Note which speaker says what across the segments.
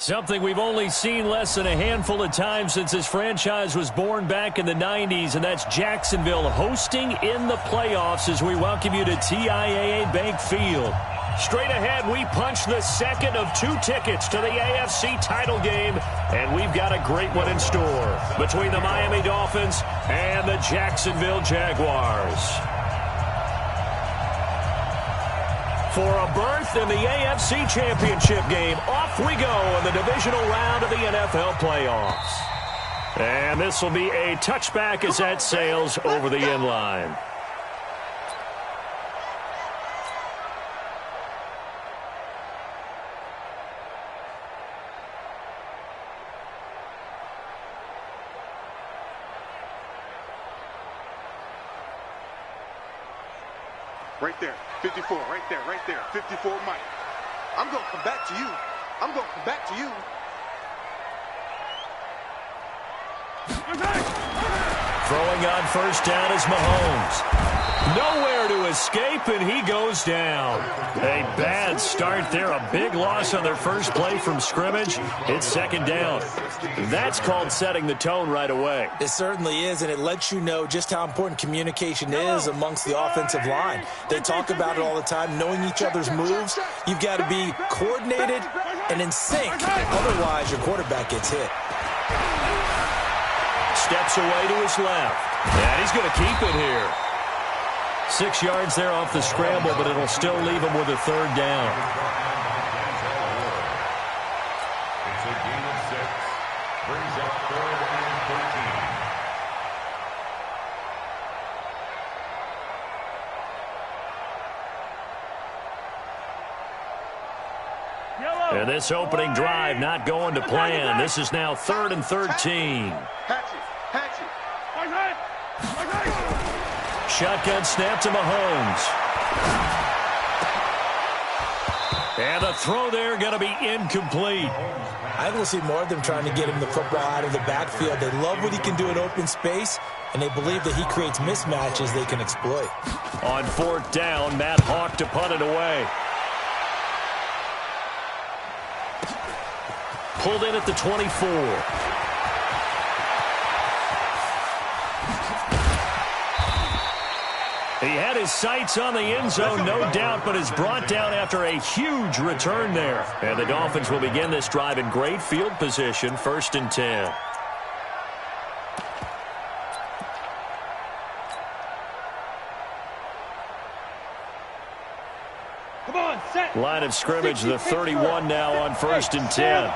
Speaker 1: Something we've only seen less than a handful of times since this franchise was born back in the 90s, and that's Jacksonville hosting in the playoffs as we welcome you to TIAA Bank Field. Straight ahead, we punch the second of 2 tickets to the AFC title game, and we've got a great one in store between the Miami Dolphins and the Jacksonville Jaguars. For a berth in the AFC Championship game, off we go in the divisional round of the NFL playoffs. And this will be a touchback as that sails over the end line.
Speaker 2: Right there, 54, right there, 54, Mike. I'm going to come back to you. I'm going to come back to you.
Speaker 1: Throwing on first down is Mahomes. Nowhere to escape, and he goes down. A bad start there. A big loss on their first play from scrimmage. It's second down. That's called setting the tone right away.
Speaker 3: It certainly is, and it lets you know just how important communication is amongst the offensive line. They talk about it all the time, knowing each other's moves. You've got to be coordinated and in sync. Otherwise, your quarterback gets hit.
Speaker 1: Steps away to his left. And he's going to keep it here. 6 yards there off the scramble, but it'll still leave him with a third down.
Speaker 4: It's a gain of 6. Brings up 3rd and 13.
Speaker 1: And this opening drive not going to plan. This is now 3rd and 13. Shotgun snap to Mahomes. And the throw there going to be incomplete.
Speaker 3: I think we'll see more of them trying to get him the football out of the backfield. They love what he can do in open space, and they believe that he creates mismatches they can exploit.
Speaker 1: On 4th down, Matt Hawk to punt it away. Pulled in at the 24. He had his sights on the end zone, no doubt, but is brought down after a huge return there. And the Dolphins will begin this drive in great field position, 1st and 10.
Speaker 5: Come on, set.
Speaker 1: Line of scrimmage, the 31 now on 1st and 10.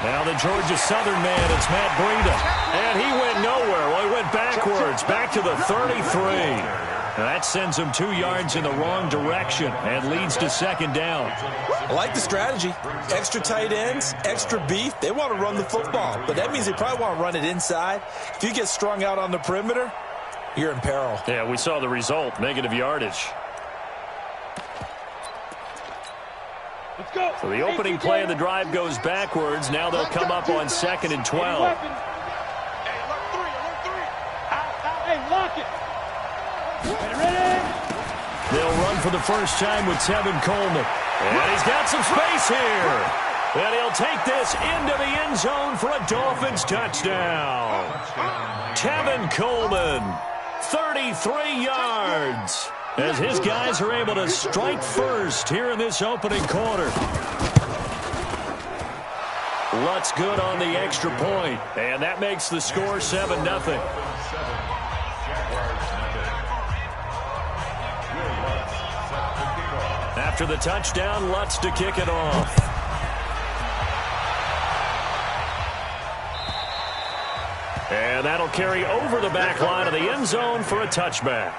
Speaker 1: Now the Georgia Southern man, it's Matt Breida. And he went nowhere. Well, he went backwards, back to the 33. And that sends him 2 yards in the wrong direction and leads to second down.
Speaker 3: I like the strategy. Extra tight ends, extra beef. They want to run the football, but that means they probably want to run it inside. If you get strung out on the perimeter, you're in peril.
Speaker 1: Yeah, we saw the result, negative yardage.
Speaker 5: Let's go.
Speaker 1: So the opening play of the drive goes backwards. Now they'll come up on 2nd and 12.
Speaker 5: Hey, lock it. Ready?
Speaker 1: They'll run for the first time with Tevin Coleman. And he's got some space here. And he'll take this into the end zone for a Dolphins touchdown. Tevin Coleman, 33 yards. As his guys are able to strike first here in this opening quarter. Lutt's good on the extra point, and that makes the score 7-0. After the touchdown, Lutz to kick it off. And that'll carry over the back line of the end zone for a touchback.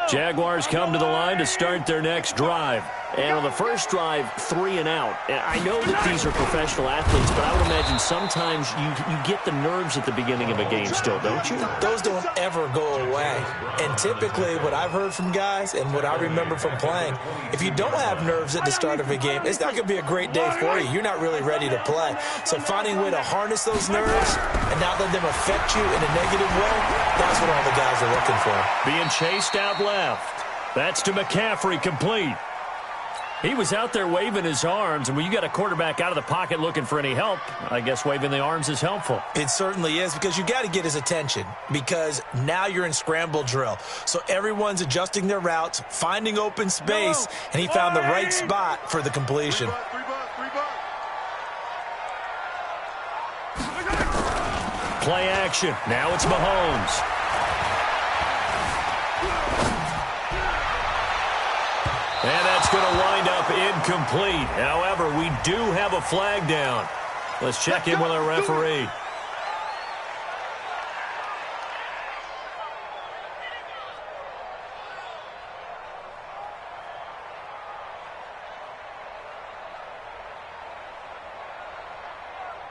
Speaker 1: Jaguars come to the line to start their next drive. And on the first drive, 3 and out. And I know that these are professional athletes, but I would imagine sometimes you get the nerves at the beginning of a game still, don't you?
Speaker 3: Those don't ever go away. And typically what I've heard from guys and what I remember from playing, if you don't have nerves at the start of a game, it's not going to be a great day for you. You're not really ready to play. So finding a way to harness those nerves and not let them affect you in a negative way, that's what all the guys are looking for.
Speaker 1: Being chased out left. That's to McCaffrey, complete. He was out there waving his arms, and when you got a quarterback out of the pocket looking for any help, I guess waving the arms is helpful.
Speaker 3: It certainly is, because you got to get his attention, because now you're in scramble drill. So everyone's adjusting their routes, finding open space, and he found the right spot for the completion.
Speaker 1: Play action. Now it's Mahomes. And that's going to wind up incomplete. However, we do have a flag down. Let's check in with our referee.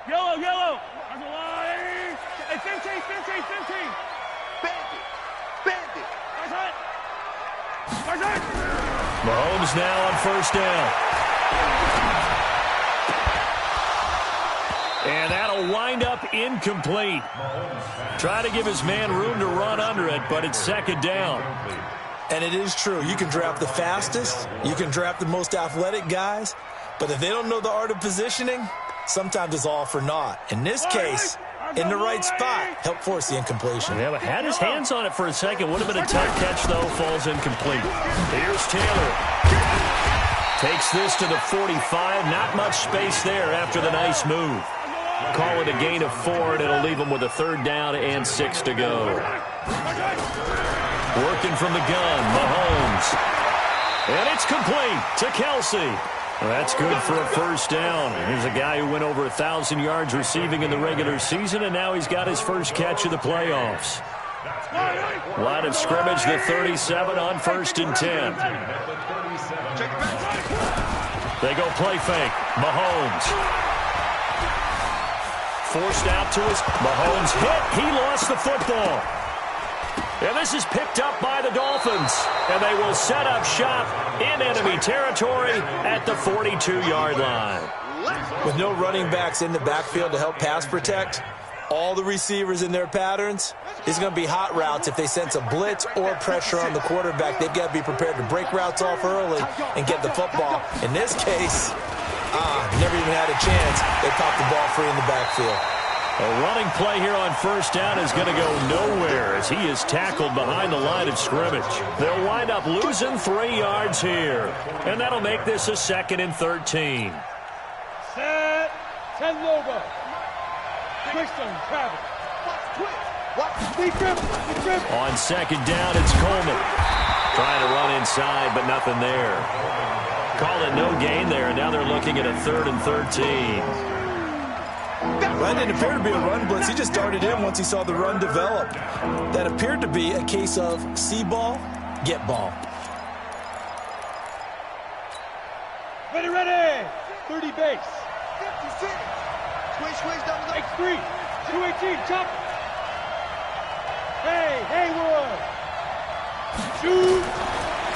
Speaker 5: Yellow, yellow. Hey, 15. Bandit.
Speaker 1: Mahomes now on first down. And that'll wind up incomplete. Try to give his man room to run under it, but it's second down.
Speaker 3: And it is true. You can draft the fastest. You can draft the most athletic guys. But if they don't know the art of positioning, sometimes it's all for naught. In this case, in the right spot, helped force the incompletion.
Speaker 1: Yeah, but had his hands on it for a second. Would have been a tough catch, though. Falls incomplete. Here's Taylor. Takes this to the 45. Not much space there after the nice move. Call it a gain of 4, and it'll leave him with a third down and 6 to go. Working from the gun, Mahomes. And it's complete to Kelsey. Well, that's good for a first down. Here's a guy who went over 1,000 yards receiving in the regular season, and now he's got his first catch of the playoffs. Line of scrimmage, the 37 on 1st and 10. They go play fake. Mahomes. Forced out to his. Mahomes hit. He lost the football. And this is picked up by the Dolphins. And they will set up shop in enemy territory at the 42-yard line.
Speaker 3: With no running backs in the backfield to help pass protect, all the receivers in their patterns, it's going to be hot routes if they sense a blitz or pressure on the quarterback. They've got to be prepared to break routes off early and get the football. In this case, never even had a chance. They popped the ball free in the backfield.
Speaker 1: A running play here on first down is going to go nowhere as he is tackled behind the line of scrimmage. They'll wind up losing 3 yards here. And that'll make this a 2nd and 13.
Speaker 5: Set. 10 Lobo. Quickstone, Travis.
Speaker 1: On second down, it's Coleman. Trying to run inside, but nothing there. Call it no gain there, and now they're looking at a 3rd and 13.
Speaker 3: Well, that didn't appear to be a run blitz. He just darted in once he saw the run develop. That appeared to be a case of see ball, get ball.
Speaker 5: Ready. 30 base.
Speaker 2: 56. Switch down the
Speaker 5: X3. 218. Jump. Hey, Haywood. Shoot.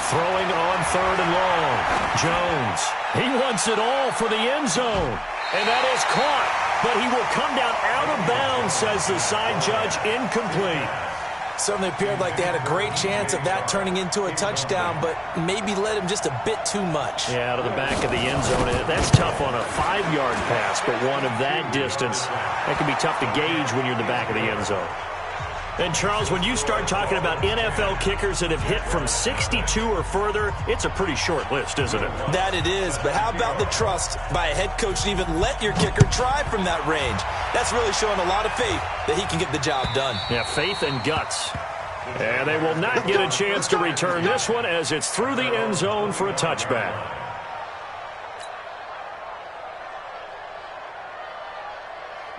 Speaker 1: Throwing on 3rd and long. Jones. He wants it all for the end zone. And that is caught. But he will come down out of bounds, says the side judge, incomplete.
Speaker 3: Certainly appeared like they had a great chance of that turning into a touchdown, but maybe led him just a bit too much.
Speaker 1: Yeah, out of the back of the end zone. That's tough on a 5-yard pass, but one of that distance, that can be tough to gauge when you're in the back of the end zone. And, Charles, when you start talking about NFL kickers that have hit from 62 or further, it's a pretty short list, isn't it?
Speaker 3: That it is, but how about the trust by a head coach to even let your kicker try from that range? That's really showing a lot of faith that he can get the job done.
Speaker 1: Yeah, faith and guts. And they will not get a chance to return this one as it's through the end zone for a touchback.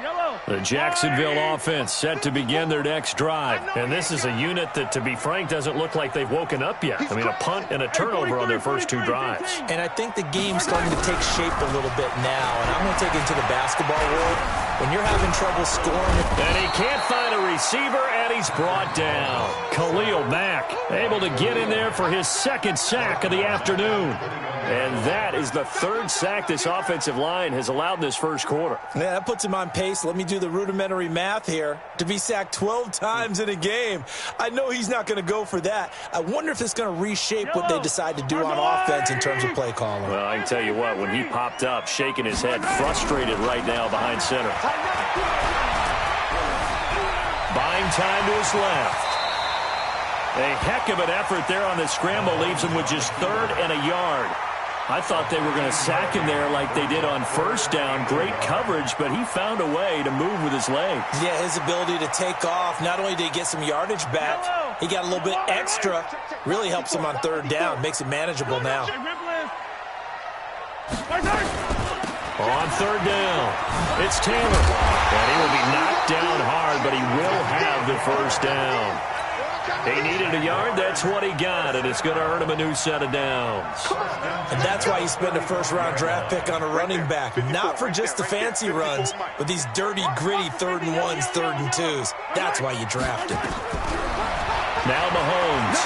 Speaker 5: Yellow.
Speaker 1: The Jacksonville offense set to begin their next drive. And this is a unit that, to be frank, doesn't look like they've woken up yet. I mean, a punt and a turnover on their first two drives.
Speaker 3: And I think the game's starting to take shape a little bit now. And I'm going to take it into the basketball world. When you're having trouble scoring.
Speaker 1: And he can't find a receiver, and he's brought down. Khalil Mack able to get in there for his second sack of the afternoon. And that is the third sack this offensive line has allowed in this first quarter.
Speaker 3: Yeah, that puts him on pace. Let me do the rudimentary math here. To be sacked 12 times in a game, I know he's not going to go for that. I wonder if it's going to reshape what they decide to do on offense in terms of play calling.
Speaker 1: Well, I can tell you what, when he popped up, shaking his head, frustrated right now behind center. Buying time to his left. A heck of an effort there on the scramble leaves him with just 3rd and a yard. I thought they were going to sack him there like they did on first down. Great coverage, but he found a way to move with his legs.
Speaker 3: Yeah, his ability to take off. Not only did he get some yardage back, he got a little bit extra. Really helps him on 3rd down. Makes it manageable now.
Speaker 1: On 3rd down, it's Taylor. And he will be knocked down hard, but he will have the first down. He needed a yard. That's what he got, and it's going to earn him a new set of downs.
Speaker 3: And that's why you spend a first-round draft pick on a running back. Not for just the fancy runs, but these dirty, gritty 3rd and 1s, 3rd and 2s. That's why you draft him.
Speaker 1: Now Mahomes.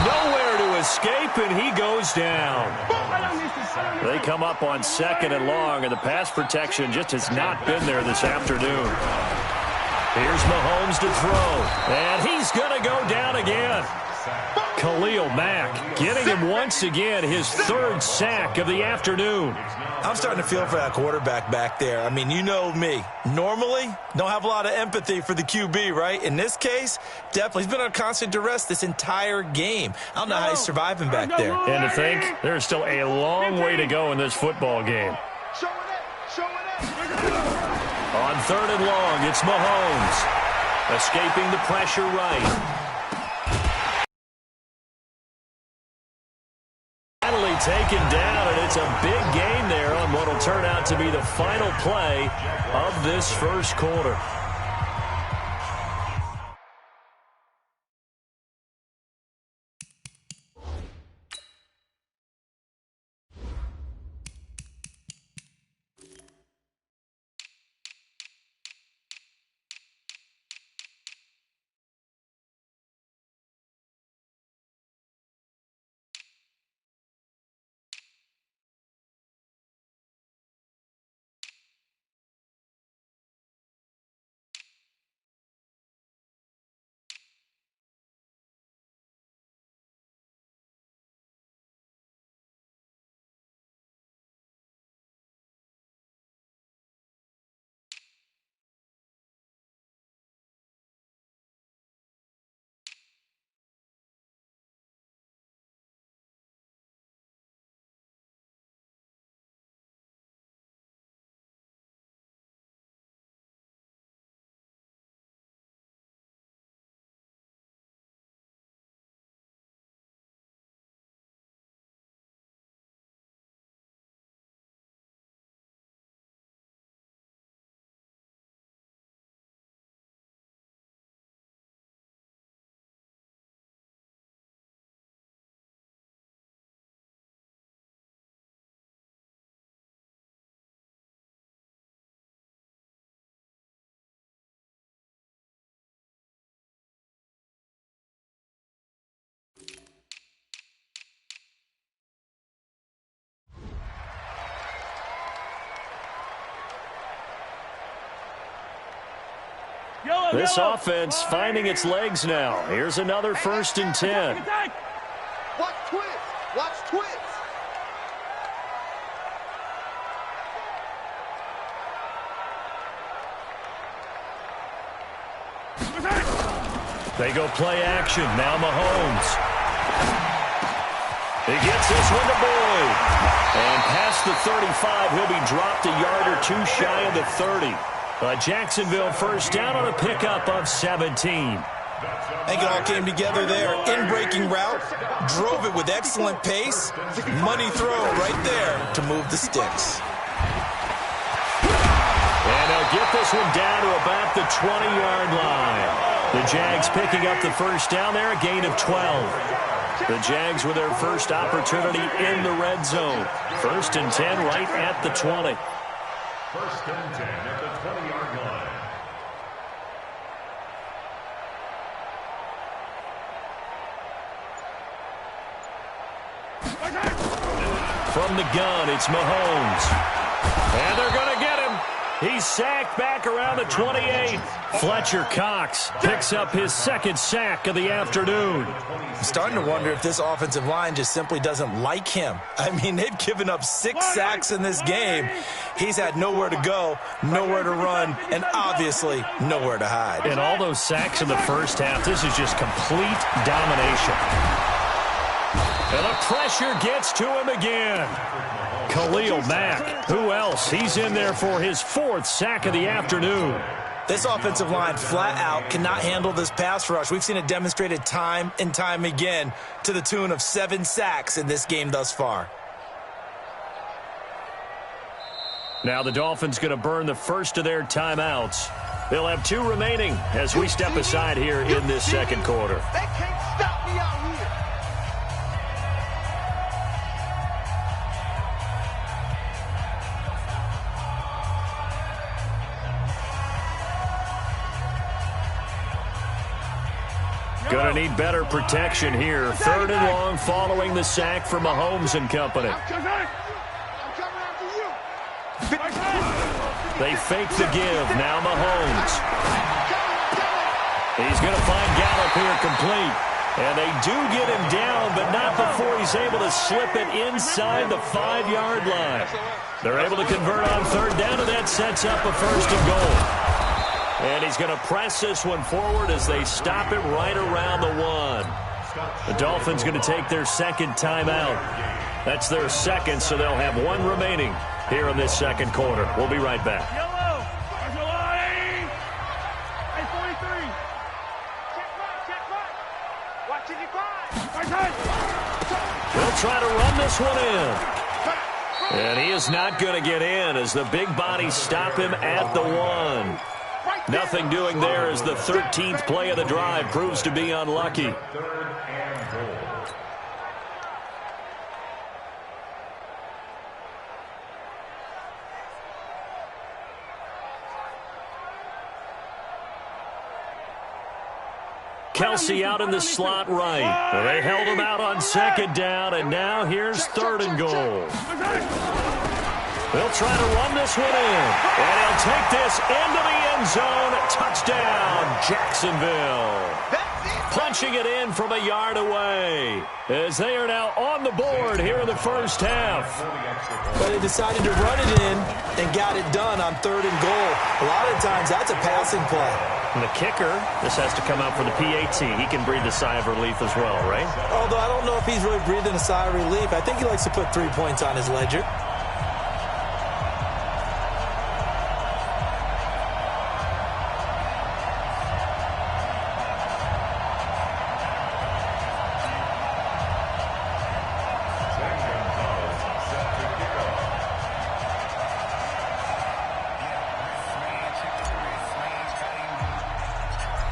Speaker 1: Nowhere to escape, and he goes down. They come up on 2nd and long, and the pass protection just has not been there this afternoon. Here's Mahomes to throw, and he's going to go down again. Khalil Mack getting him once again his 3rd sack of the afternoon.
Speaker 3: I'm starting to feel for that quarterback back there. I mean, you know me. Normally, don't have a lot of empathy for the QB, right? In this case, definitely. He's been on constant duress this entire game. I don't know how he's surviving back there.
Speaker 1: And to think, there's still a long way to go in this football game. On 3rd and long, it's Mahomes. Escaping the pressure right. Finally taken down, and it's a big gain there on what will turn out to be the final play of this first quarter. This offense finding its legs now. Here's another 1st and 10.
Speaker 2: Watch twist. Watch twist.
Speaker 1: They go play action. Now Mahomes. He gets this one to Boyd. And past the 35, he'll be dropped a yard or 2 shy of the 30. A Jacksonville first down on a pickup of 17.
Speaker 3: I think it all came together there. In-breaking route, drove it with excellent pace. Money throw right there to move the sticks.
Speaker 1: They'll get this one down to about the 20-yard line. The Jags picking up the first down there, a gain of 12. The Jags with their first opportunity in the red zone. 1st and 10 right at the 20.
Speaker 4: 1st and 10 at the 20-yard line.
Speaker 1: From the gun, it's Mahomes. And they're going to get him. He's sacked back around the 28. Fletcher Cox picks up his 2nd sack of the afternoon.
Speaker 3: I'm starting to wonder if this offensive line just simply doesn't like him. I mean, they've given up 6 sacks in this game. He's had nowhere to go, nowhere to run, and obviously nowhere to hide.
Speaker 1: And all those sacks in the first half, this is just complete domination. And the pressure gets to him again. Khalil Mack, who else? He's in there for his 4th sack of the afternoon.
Speaker 3: This offensive line flat out cannot handle this pass rush. We've seen it demonstrated time and time again to the tune of 7 sacks in this game thus far.
Speaker 1: Now the Dolphins going to burn the first of their timeouts. They'll have 2 remaining as we step aside here in this 2nd quarter.
Speaker 2: They can't stop me out here.
Speaker 1: Going to need better protection here. 3rd and long following the sack from Mahomes and company. They fake the give. Now Mahomes. He's going to find Gallup here complete. And they do get him down, but not before he's able to slip it inside the 5-yard line. They're able to convert on 3rd down, and that sets up a 1st and goal. And he's going to press this one forward as they stop it right around the 1. The Dolphins going to take their 2nd timeout. That's their 2nd, so they'll have 1 remaining here in this 2nd quarter. We'll be right back.
Speaker 5: Yellow. Hey, 43. Check right. Watching you five.
Speaker 1: They'll try to run this one in. And he is not going to get in as the big bodies stop him at the 1. Nothing doing there as the 13th play of the drive proves to be unlucky. Kelsey out in the slot right. They held him out on 2nd down, and now here's 3rd and goal. They'll try to run this one in, and he'll take this into the end zone. Touchdown, Jacksonville. Punching it in from a yard away as they are now on the board here in the first half.
Speaker 3: But they decided to run it in and got it done on 3rd and goal. A lot of times that's a passing play.
Speaker 1: And the kicker, this has to come out for the PAT. He can breathe a sigh of relief as well, right?
Speaker 3: Although I don't know if he's really breathing a sigh of relief. I think he likes to put 3 points on his ledger.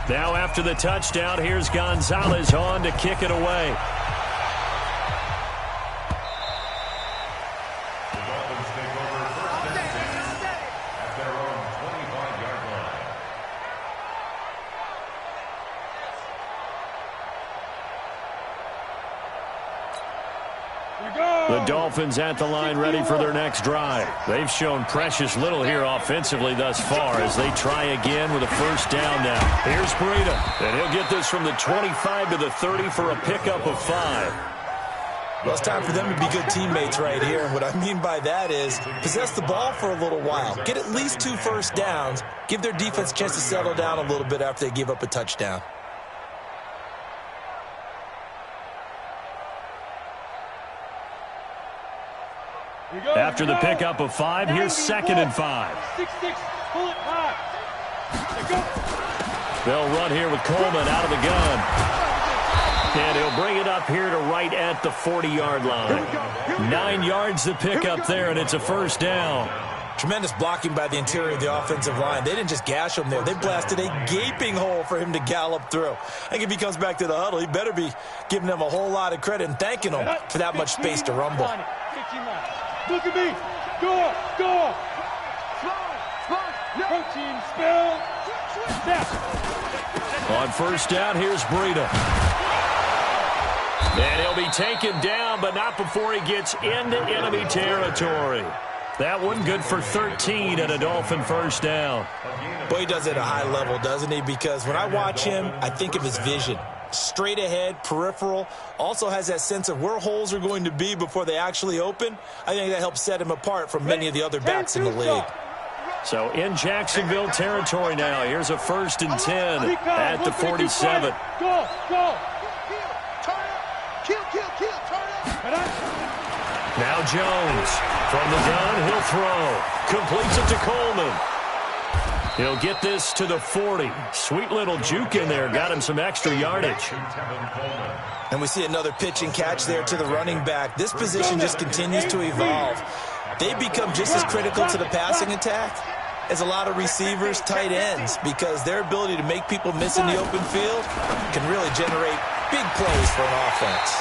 Speaker 1: Now after the touchdown, here's Gonzalez on to kick it away.
Speaker 4: The Dolphins take over 1st and 10 at their own 25-yard line.
Speaker 1: The Dolphins at the line ready for their next drive. They've shown precious little here offensively thus far as they try again with a 1st down now. Here's Breida, and he'll get this from the 25 to the 30 for a pickup of 5.
Speaker 3: Well, it's time for them to be good teammates right here. And what I mean by that is possess the ball for a little while. Get at least 2 first downs. Give their defense a chance to settle down a little bit after they give up a touchdown.
Speaker 1: After the pickup of 5, here's 2nd and 5.
Speaker 5: 6-6, pull it high.
Speaker 1: They'll run here with Coleman out of the gun. And he'll bring it up here to right at the 40-yard line. 9 yards to pick up there, and it's a 1st down.
Speaker 3: Tremendous blocking by the interior of the offensive line. They didn't just gash him there. They blasted a gaping hole for him to gallop through. I think if he comes back to the huddle, he better be giving them a whole lot of credit and thanking them for that much space to rumble.
Speaker 5: Look at me. Go. Protein spill.
Speaker 1: On first down, here's Breida. And he'll be taken down, but not before he gets into enemy territory. That one good for 13 and a Dolphin first down.
Speaker 3: Boy, he does it at a high level, doesn't he? Because when I watch him, I think of his vision. Straight ahead, peripheral, also has that sense of where holes are going to be before they actually open. I think that helps set him apart from many of the other backs in the league.
Speaker 1: So in Jacksonville territory now. Here's a 1st and 10 at the 47.
Speaker 5: Go.
Speaker 1: Now Jones from the gun. He'll throw. Completes it to Coleman. He'll get this to the 40. Sweet little juke in there. Got him some extra yardage.
Speaker 3: And we see another pitch and catch there to the running back. This position just continues to evolve. They become just as critical to the passing attack as a lot of receivers, tight ends, because their ability to make people miss in the open field can really generate big plays for an offense.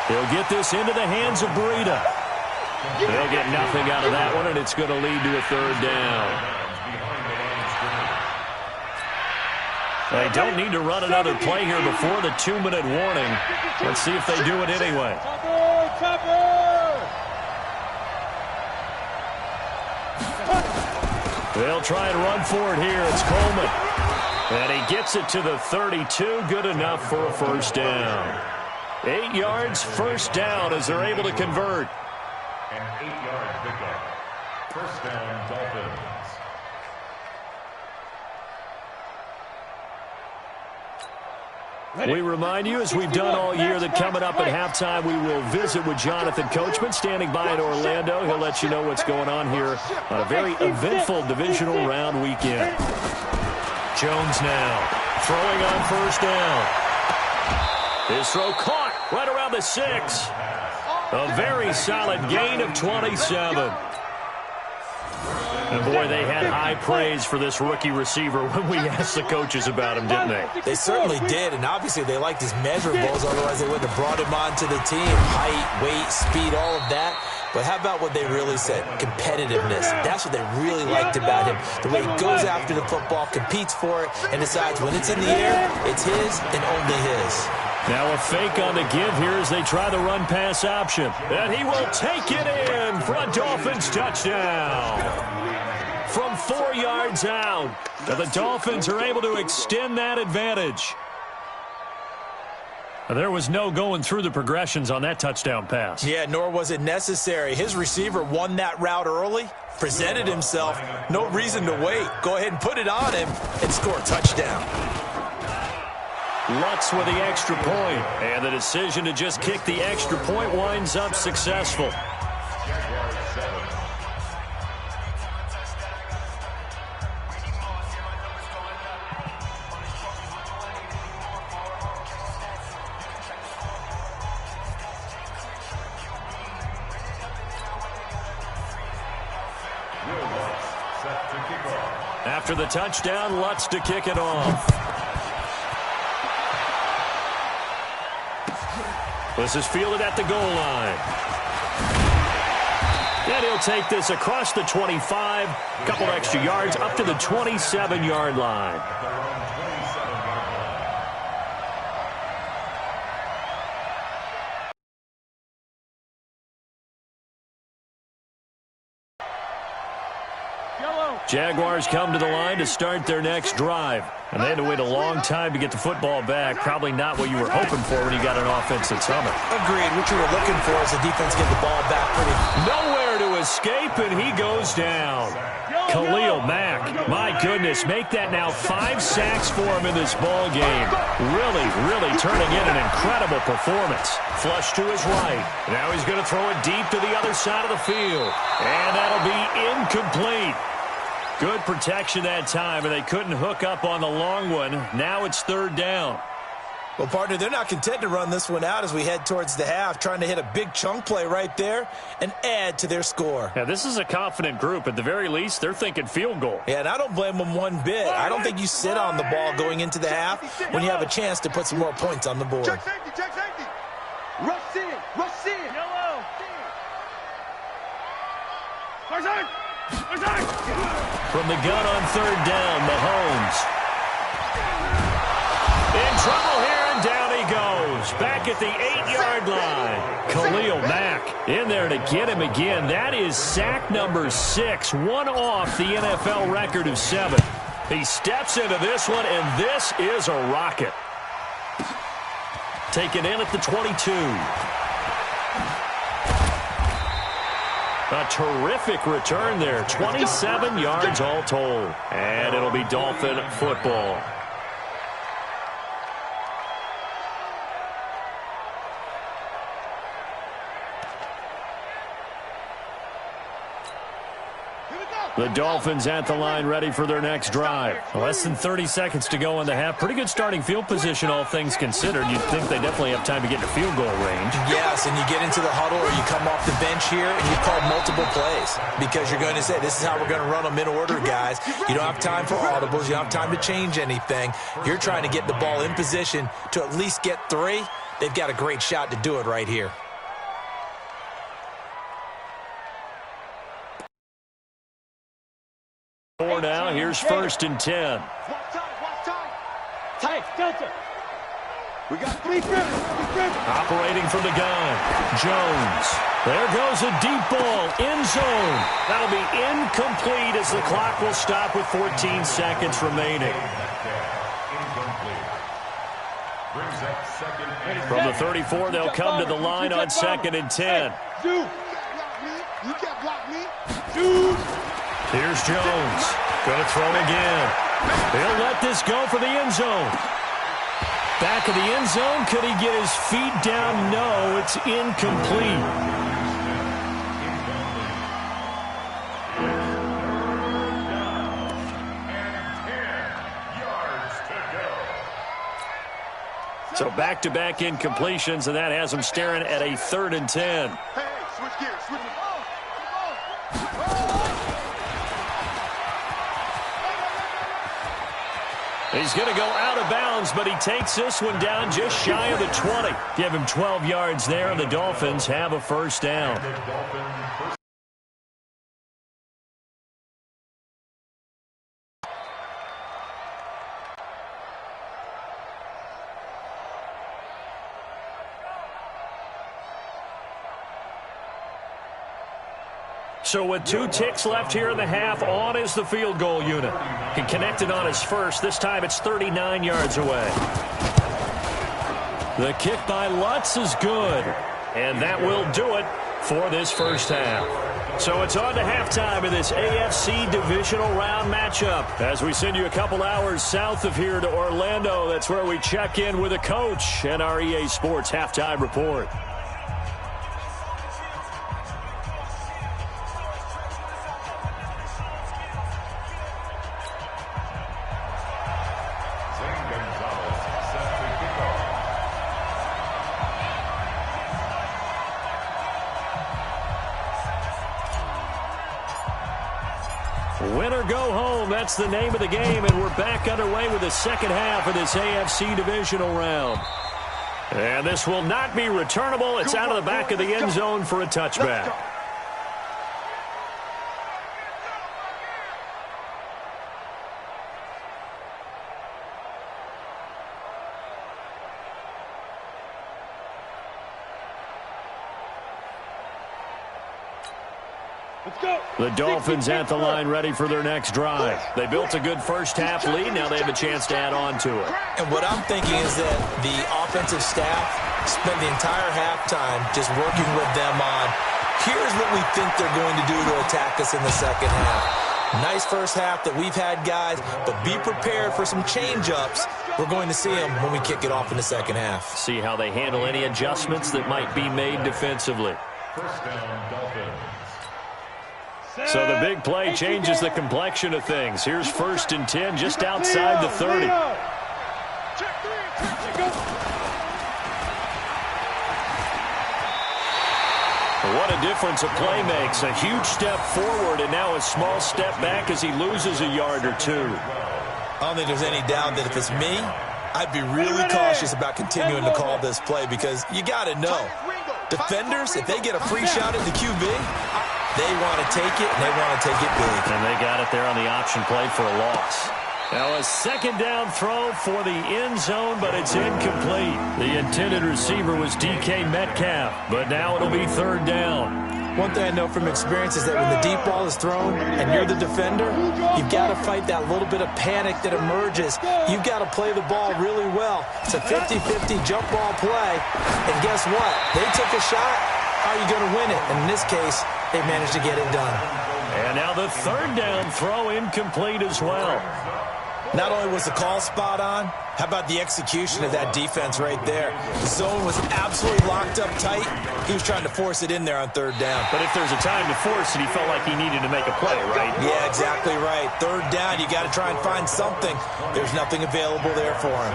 Speaker 1: He'll get this into the hands of Breida. They'll get nothing out of that one, and it's going to lead to a 3rd down. They don't need to run another play here before the 2-minute warning. Let's see if they do it anyway. They'll try and run for it here. It's Coleman. And he gets it to the 32. Good enough for a first down. 8 yards, first down as they're able to convert.
Speaker 4: An 8-yard pickup. First down, Dolphins.
Speaker 1: We remind you, as we've done all year, that coming up at halftime, we will visit with Jonathan Coachman, standing by in Orlando. He'll let you know what's going on here on a very eventful divisional round weekend. Jones now, throwing on first down. His throw caught right around the 6. A very solid gain of 27. And boy, they had high praise for this rookie receiver when we asked the coaches about him, didn't they?
Speaker 3: They certainly did, and obviously they liked his measurables, otherwise they wouldn't have brought him onto the team. Height, weight, speed, all of that. But how about what they really said? Competitiveness. That's what they really liked about him. The way he goes after the football, competes for it, and decides when it's in the air, it's his and only his.
Speaker 1: Now a fake on the give here as they try the run-pass option. And he will take it in for a Dolphins touchdown. From 4 yards out, the Dolphins are able to extend that advantage. There was no going through the progressions on that touchdown pass.
Speaker 3: Yeah, nor was it necessary. His receiver won that route early, presented himself. No reason to wait. Go ahead and put it on him and score a touchdown.
Speaker 1: Lutz with the extra point, and the decision to just kick the extra point winds up successful. After the touchdown, Lutz to kick it off. This is fielded at the goal line. And he'll take this across the 25, a couple extra yards, up to the 27-yard line. Jaguars come to the line to start their next drive. And they had to wait a long time to get the football back. Probably not what you were hoping for when you got an offense that's humming.
Speaker 3: Agreed. What you were looking for is the defense get the ball back pretty.
Speaker 1: Nowhere to escape, and he goes down. Khalil Mack, my goodness, make that now 5 sacks for him in this ball game. Really turning in an incredible performance. Flush to his right. Now he's going to throw it deep to the other side of the field. And that'll be incomplete. Good protection that time, and they couldn't hook up on the long one. Now it's 3rd down.
Speaker 3: Well, partner, they're not content to run this one out as we head towards the half, trying to hit a big chunk play right there and add to their score.
Speaker 1: Yeah, this is a confident group. At the very least, they're thinking field goal.
Speaker 3: Yeah, and I don't blame them one bit. I don't think you sit on the ball going into the half when you have a chance to put some more points on the board.
Speaker 2: Check safety, check safety. Rush in, rush in.
Speaker 5: Yellow.
Speaker 1: From the gun on third down, Mahomes. In trouble here, and down he goes. Back at the 8-yard line. Khalil Mack in there to get him again. That is sack number 6, one off the NFL record of 7. He steps into this one, and this is a rocket. Taken in at the 22. A terrific return there. 27 yards all told. And it'll be Dolphin football. The Dolphins at the line ready for their next drive. Less than 30 seconds to go in the half. Pretty good starting field position, all things considered. You'd think they definitely have time to get to field goal range.
Speaker 3: Yes, and you get into the huddle or you come off the bench here and you call multiple plays because you're going to say, this is how we're going to run them in order, guys. You don't have time for audibles. You don't have time to change anything. You're trying to get the ball in position to at least get 3. They've got a great shot to do it right here.
Speaker 1: Now, here's 1st and 10.
Speaker 5: Hey, Delta. We got 3 minutes.
Speaker 1: Operating from the gun, Jones. There goes a deep ball, end zone. That'll be incomplete as the clock will stop with 14 seconds remaining. From the 34, they'll come to the line on 2nd and 10.
Speaker 2: You can't block me.
Speaker 1: Here's Jones. Going to throw again. He'll let this go for the end zone. Back of the end zone. Could he get his feet down? No, it's incomplete. So back-to-back incompletions, and that has him staring at a 3rd and 10.
Speaker 2: Hey, switch gears, switch gears.
Speaker 1: He's going to go out of bounds, but he takes this one down just shy of the 20. Give him 12 yards there, and the Dolphins have a 1st down. So with 2 ticks left here in the half, on is the field goal unit. He connected on his first. This time it's 39 yards away. The kick by Lutz is good. And that will do it for this first half. So it's on to halftime in this AFC divisional round matchup. As we send you a couple hours south of here to Orlando, that's where we check in with a coach and our EA Sports halftime report. Win or go home, that's the name of the game, and we're back underway with the second half of this AFC divisional round. And this will not be returnable. It's out of the back of the end zone for a touchback. The Dolphins at the line ready for their next drive. They built a good first half lead. Now they have a chance to add on to it.
Speaker 3: And what I'm thinking is that the offensive staff spent the entire halftime just working with them on, here's what we think they're going to do to attack us in the second half. Nice first half that we've had, guys, but be prepared for some change-ups. We're going to see them when we kick it off in the second half.
Speaker 1: See how they handle any adjustments that might be made defensively.
Speaker 4: First down, Dolphins.
Speaker 1: So the big play changes the complexion of things. Here's 1st and 10 just outside the 30.
Speaker 5: Check 3, check, go.
Speaker 1: a difference a play makes. A huge step forward and now a small step back as he loses a yard or two.
Speaker 3: I don't think there's any doubt that if it's me, I'd be really cautious about continuing to call this play because you got to know, defenders, if they get a free shot at the QB, they want to take it, and they want to take it big.
Speaker 1: And they got it there on the option play for a loss. Now a second down throw for the end zone, but it's incomplete. The intended receiver was DK Metcalf, but now it'll be third down.
Speaker 3: One thing I know from experience is that when the deep ball is thrown and you're the defender, you've got to fight that little bit of panic that emerges. You've got to play the ball really well. It's a 50-50 jump ball play, and guess what? They took a shot. How are you going to win it? And in this case, they managed to get it done.
Speaker 1: And now the third down throw incomplete as well.
Speaker 3: Not only was the call spot on, how about the execution of that defense right there? The zone was absolutely locked up tight. He was trying to force it in there on third down.
Speaker 1: But if there's a time to force it, he felt like he needed to make a play, right?
Speaker 3: Yeah, exactly right. Third down, you got to try and find something. There's nothing available there for him.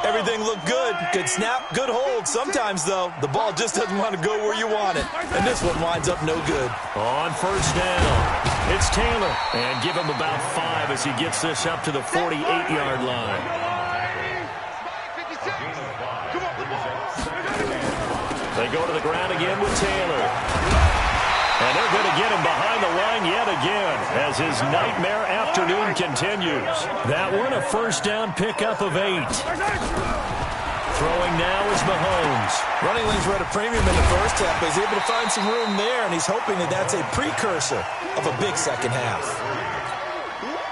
Speaker 3: Everything looked good. Good snap, good hold. Sometimes, though, the ball just doesn't want to go where you want it. And this one winds up no good.
Speaker 1: On first down, it's Taylor. And give him about 5 as he gets this up to the 48-yard line. They go to the ground again with Taylor. And they're going to get him behind the line yet again as his nightmare afternoon continues. That one a first down pickup of 8. Throwing now is Mahomes.
Speaker 3: Running lanes were at a premium in the first half, but he's able to find some room there, and he's hoping that that's a precursor of a big second half.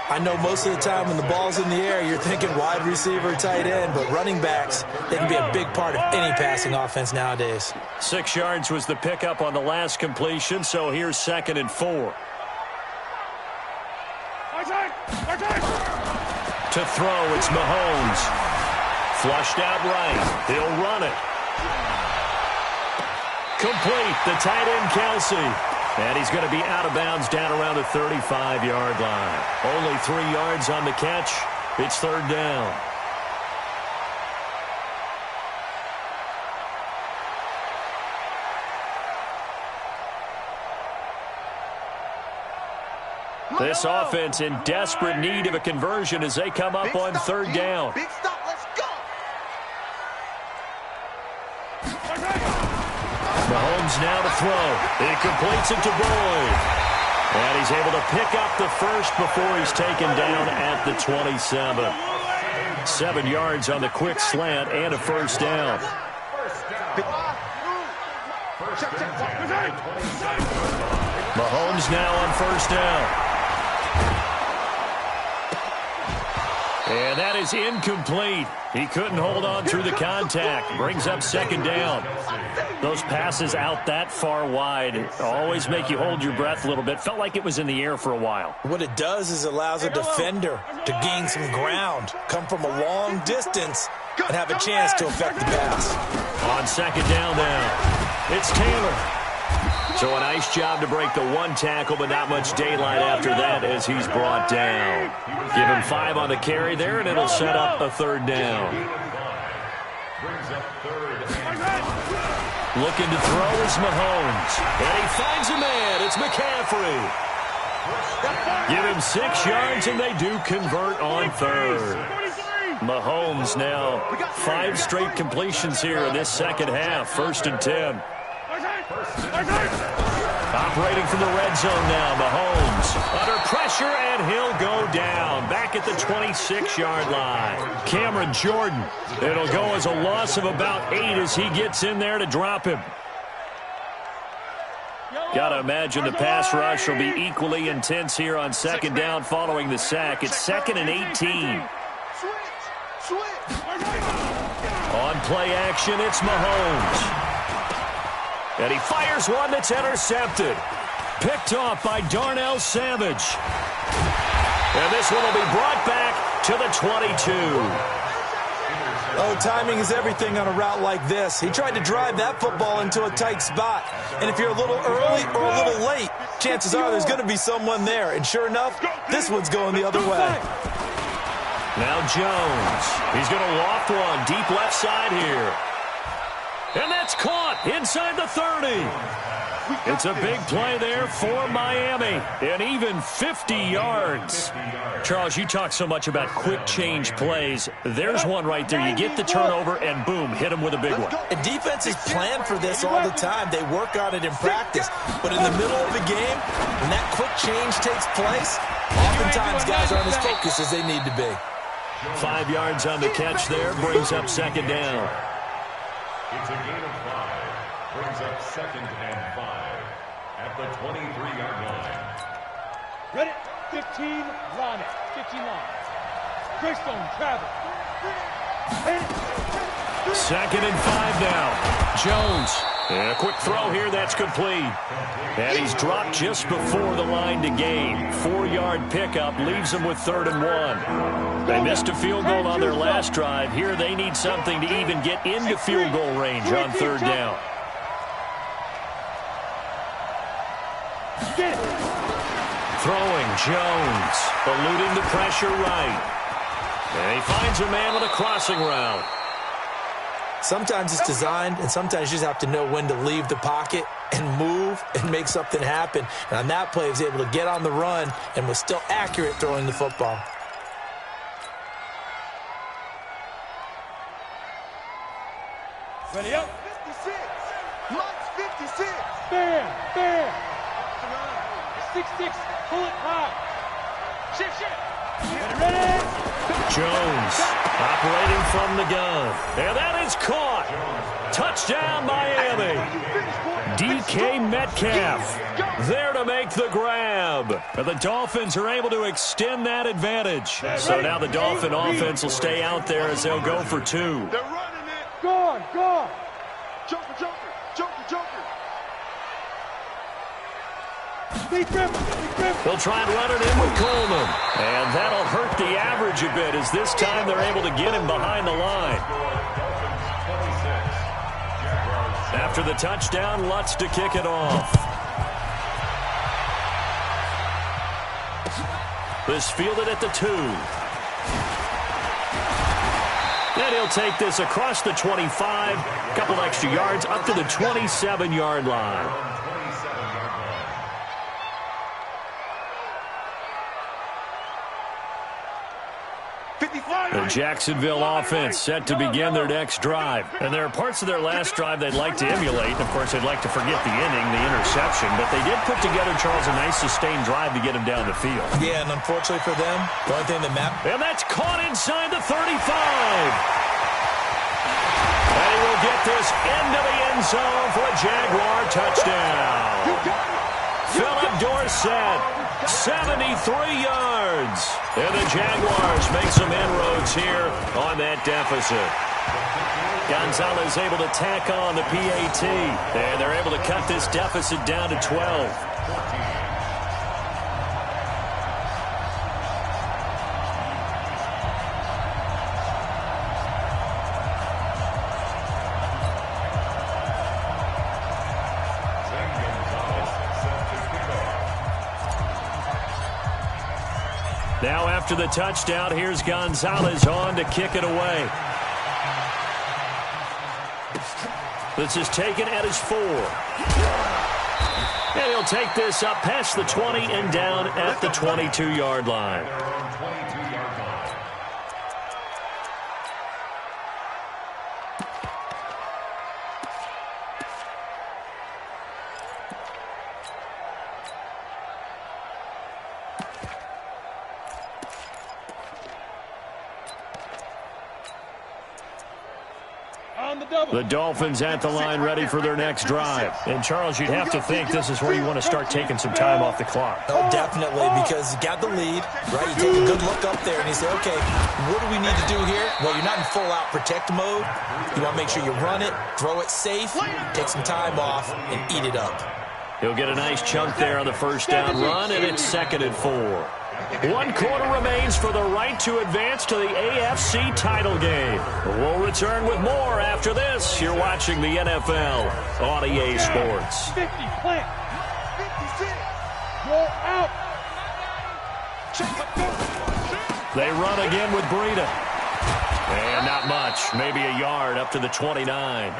Speaker 3: I know most of the time when the ball's in the air, you're thinking wide receiver, tight end, but running backs, they can be a big part of any passing offense nowadays.
Speaker 1: 6 yards was the pickup on the last completion, so here's 2nd and 4. To throw, it's Mahomes. Flushed out right. He'll run it. Complete. The tight end, Kelsey. And he's going to be out of bounds down around the 35-yard line. Only 3 yards on the catch. It's third down. This offense in desperate need of a conversion as they come up on third down.
Speaker 2: Big stop, let's go.
Speaker 1: Mahomes now to throw. He completes it to Boyd. And he's able to pick up the first before he's taken down at the 27. 7 yards on the quick slant and a first down. Mahomes now on first down. And that is incomplete. He couldn't hold on through the contact. Brings up second down. Those passes out that far wide always make you hold your breath a little bit. Felt like it was in the air for a while.
Speaker 3: What it does is allows a defender to gain some ground, come from a long distance, and have a chance to affect the pass.
Speaker 1: On second down now, it's Taylor. So a nice job to break the one tackle, but not much daylight after that as he's brought down. Give him 5 on the carry there, and it'll set up a third down. Looking to throw is Mahomes. And he finds a man. It's McCaffrey. Give him 6 yards, and they do convert on third. Mahomes now 5 straight completions here in this second half. 1st and 10. Operating from the red zone now, Mahomes under pressure, and he'll go down back at the 26-yard line. Cameron Jordan. It'll go as a loss of about 8 as he gets in there to drop him. Got to imagine the pass rush will be equally intense here on second down following the sack. It's 2nd and 18. On play action, it's Mahomes. And he fires one that's intercepted. Picked off by Darnell Savage. And this one will be brought back to the 22.
Speaker 3: Oh, timing is everything on a route like this. He tried to drive that football into a tight spot. And if you're a little early or a little late, chances are there's going to be someone there. And sure enough, this one's going the other way.
Speaker 1: Now Jones. He's going to loft one deep left side here. And that's caught inside the 30. It's a big play there for Miami. And even 50 yards. Charles, you talk so much about quick change plays. There's one right there. You get the turnover and boom, hit them with a big one.
Speaker 3: And defenses plan for this all the time. They work on it in practice. But in the middle of the game, when that quick change takes place, oftentimes guys aren't as focused as they need to be.
Speaker 1: 5 yards on the catch there. Brings up second down.
Speaker 4: It's a gain of 5. Brings up 2nd and 5 at the 23-yard line.
Speaker 5: Ready? 15 line it. 15 line. Greystone travel.
Speaker 1: 2nd and 5 now. Jones. And a quick throw here. That's complete. And he's dropped just before the line to gain. 4-yard pickup leaves them with 3rd and 1. They missed a field goal on their last drive. Here they need something to even get into field goal range on 3rd down. Throwing Jones. Eluding the pressure right. And he finds a man with a crossing route.
Speaker 3: Sometimes it's designed, and sometimes you just have to know when to leave the pocket and move and make something happen. And on that play, he was able to get on the run and was still accurate throwing the football.
Speaker 5: Ready up.
Speaker 2: 56. Mike's 56.
Speaker 5: Bam. Bam. 6-6. Pull it high. Shift. Ready.
Speaker 1: Jones operating from the gun. And that is caught. Touchdown, Miami. DK Metcalf there to make the grab. And the Dolphins are able to extend that advantage. So now the Dolphin offense will stay out there as they'll go for 2.
Speaker 2: They're running it.
Speaker 5: Gone.
Speaker 2: Joker.
Speaker 1: They'll try and run it in with Coleman. And that'll hurt the average a bit as this time they're able to get him behind the line. After the touchdown, Lutz to kick it off. This fielded at the 2. And he'll take this across the 25. Couple extra yards up to the 27-yard line. The Jacksonville offense set to begin their next drive. And there are parts of their last drive they'd like to emulate. Of course, they'd like to forget the inning, the interception. But they did put together, Charles, a nice sustained drive to get him down the field.
Speaker 3: Yeah, and unfortunately for them, the only thing that matters.
Speaker 1: And that's caught inside the 35. And he will get this into the end zone for a Jaguar touchdown. Philip Dorsett, 73 yards. And the Jaguars make some inroads here on that deficit. Gonzalez able to tack on the PAT. And they're able to cut this deficit down to 12. Now after the touchdown, here's Gonzalez on to kick it away. This is taken at his 4. And he'll take this up past the 20 and down at the 22-yard line. The Dolphins at the line ready for their next drive. And, Charles, you'd have to think this is where you want to start taking some time off the clock.
Speaker 3: Oh, definitely, because you got the lead, right? You take a good look up there and you say, okay, what do we need to do here? Well, you're not in full-out protect mode. You want to make sure you run it, throw it safe, take some time off, and eat it up.
Speaker 1: He'll get a nice chunk there on the first down run, and it's 2nd and 4. 1 quarter remains for the right to advance to the AFC title game. We'll return with more after this. You're watching the NFL on EA Sports.
Speaker 5: 50, plant. 56. Roll out.
Speaker 1: They run again with Breida. And not much. Maybe a yard up to the 29.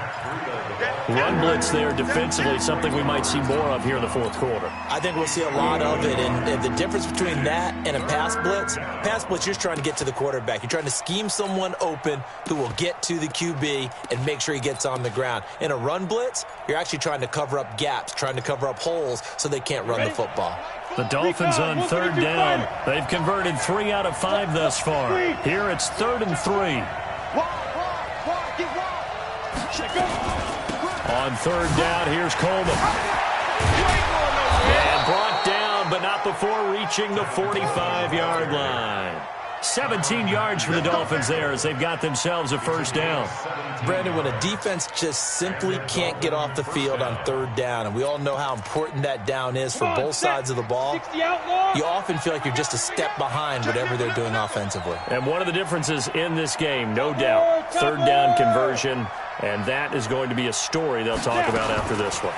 Speaker 1: Run blitz there defensively, something we might see more of here in the fourth quarter.
Speaker 3: I think we'll see a lot of it. And the difference between that and a pass blitz, you're just trying to get to the quarterback. You're trying to scheme someone open who will get to the QB and make sure he gets on the ground. In a run blitz, you're actually trying to cover up gaps, trying to cover up holes so they can't run the football.
Speaker 1: The Dolphins on third down. They've converted 3 out of 5 thus far. Here it's 3rd and 3. On third down, here's Coleman. And brought down, but not before reaching the 45-yard line. 17 yards for the Dolphins there as they've got themselves a first down.
Speaker 3: Brandon, when a defense just simply can't get off the field on third down, and we all know how important that down is for both sides of the ball, you often feel like you're just a step behind whatever they're doing offensively.
Speaker 1: And one of the differences in this game, no doubt, third down conversion, and that is going to be a story they'll talk about after this one.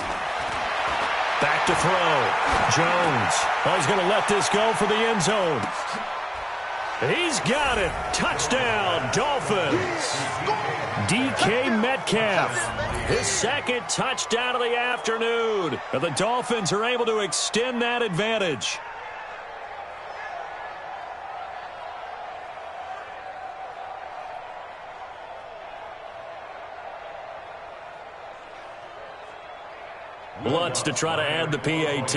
Speaker 1: Back to throw. Jones. Oh, he's going to let this go for the end zone. He's got it. Touchdown, Dolphins. DK Metcalf. His second touchdown of the afternoon. And the Dolphins are able to extend that advantage. Lutz to try to add the PAT.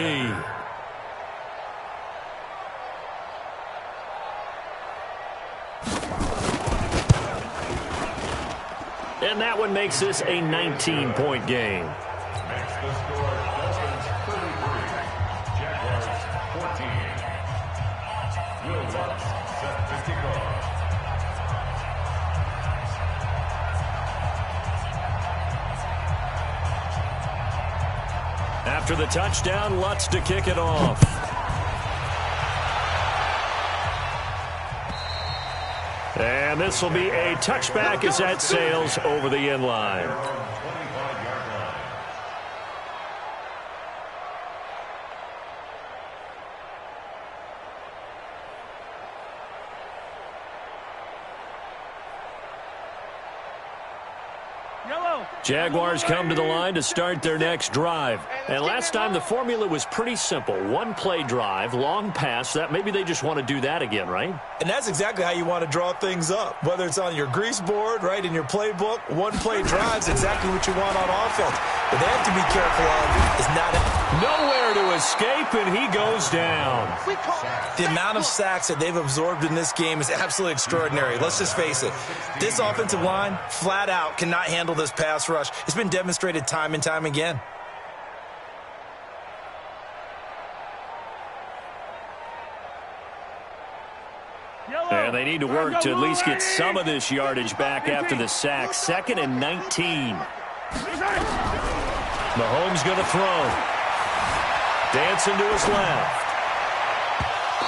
Speaker 1: And that one makes this a 19-point game.
Speaker 4: Makes the score Dolphins 33, Jaguars 14. Will Lutz set the kickoff.
Speaker 1: After the touchdown, Lutz to kick it off. And this will be a touchback as that sails over the end line. Jaguars come to the line to start their next drive. And last time the formula was pretty simple. One play drive, long pass. That maybe they just want to do that again, right?
Speaker 3: And that's exactly how you want to draw things up. Whether it's on your grease board, right, in your playbook, one play drive's exactly what you want on offense. But they have to be careful of is not
Speaker 1: nowhere to escape, and he goes down.
Speaker 3: The amount of sacks that they've absorbed in this game is absolutely extraordinary. Let's just face it. This offensive line, flat out, cannot handle this pass rush. It's been demonstrated time and time again.
Speaker 1: And they need to work to at least get some of this yardage back after the sack. 2nd and 19. Mahomes going to throw. Dancing to his left.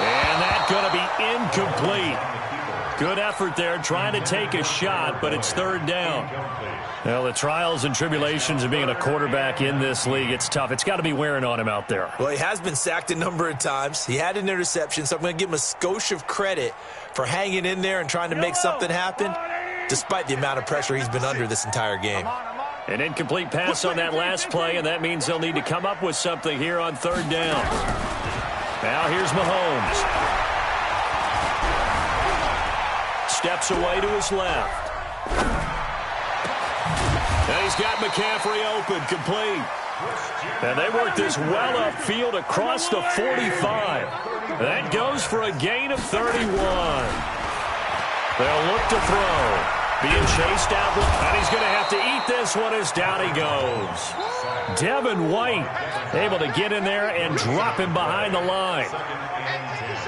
Speaker 1: And that's going to be incomplete. Good effort there, trying to take a shot, but it's 3rd down. Well, the trials and tribulations of being a quarterback in this league, it's tough. It's got to be wearing on him out there.
Speaker 3: Well, he has been sacked a number of times. He had an interception, so I'm going to give him a skosh of credit for hanging in there and trying to make something happen, despite the amount of pressure he's been under this entire game.
Speaker 1: An incomplete pass on that last play, and that means they'll need to come up with something here on 3rd down. Now here's Mahomes. Steps away to his left. And he's got McCaffrey open, complete. And they work this well upfield across the 45. That goes for a gain of 31. They'll look to throw. Being chased out, and he's going to have to eat this one as down he goes. Devin White able to get in there and drop him behind the line.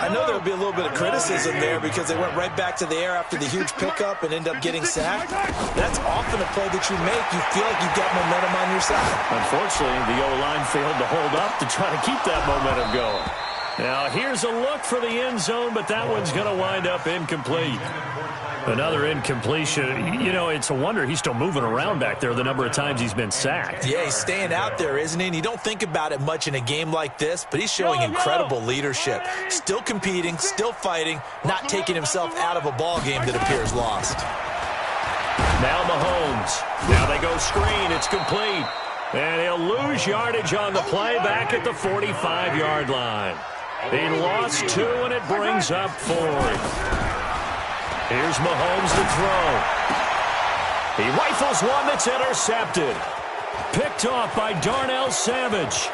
Speaker 3: I know there will be a little bit of criticism there because they went right back to the air after the huge pickup and end up getting sacked. That's often a play that you make. You feel like you've got momentum on your side.
Speaker 1: Unfortunately, the O-line failed to hold up to try to keep that momentum going. Now, here's a look for the end zone, but that one's going to wind up incomplete. Another incompletion. You know, it's a wonder he's still moving around back there the number of times he's been sacked.
Speaker 3: Yeah, he's staying out there, isn't he? And you don't think about it much in a game like this, but he's showing incredible leadership. Still competing, still fighting, not taking himself out of a ball game that appears lost.
Speaker 1: Now Mahomes. Now they go screen. It's complete. And he'll lose yardage on the play back at the 45-yard line. He lost 2, and it brings up 4th. Here's Mahomes to throw. He rifles one that's intercepted. Picked off by Darnell Savage.